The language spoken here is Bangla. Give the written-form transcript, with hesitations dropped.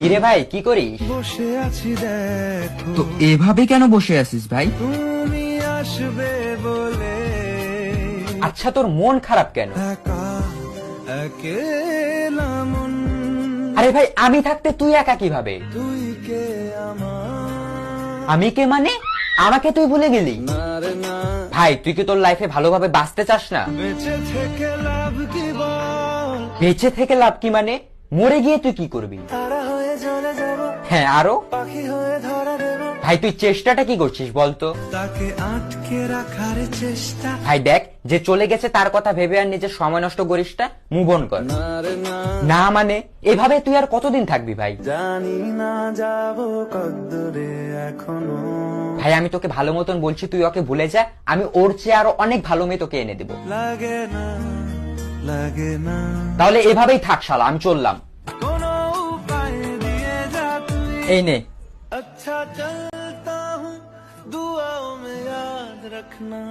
কিরে ভাই, কি করিস? বসে আছি দেখো, তো এভাবে কেন বসে আছিস ভাই? তুমি আসবে বলে আচ্ছা, তোর মন খারাপ কেন? একা একেলা মন, আরে ভাই, আমি থাকতে তুই একা কিভাবে? তুই কে আমার আমি কে মানে? আমাকে তুই ভুলে গেলি? নারে না, ভাই, তুই কি তোর লাইফে ভালোভাবে বাঁচতে চাস না? বেঁচে থেকে লাভ কি বল, বেঁচে থেকে লাভ কি মানে? মরে গিয়ে তুই কি করবি? তারা হয়ে চলে যাব, হ্যাঁ, আরো? পাখি হয়ে ধরা দেব, ভাই, তুই চেষ্টাটা কি করছিস বলতো? তাকে আটকে রাখার চেষ্টা, ভাই দেখ, যে চলে গেছে তার কথা ভেবে আর নিজের সময় নষ্ট করিস না, মুভ অন কর। নারে না, না মানে, এভাবে তুই আর কতদিন থাকবি ভাই? জানি না যাব কদ্দূরে এখনো, ভাই, আমি তোকে ভালো মতন বলছি, তুই ওকে ভুলে যা। আমি ওর চেয়ে আরো অনেক ভালো মেয়ে তোকে এনে দেবো। লাগে না লাগে না, তাহলে এভাবেই থাক শালা, আমি চললাম। কোনো উপায় দিয়ে যা তুই, এই নে। अच्छा चलता हूँ दुआओं में याद रखना।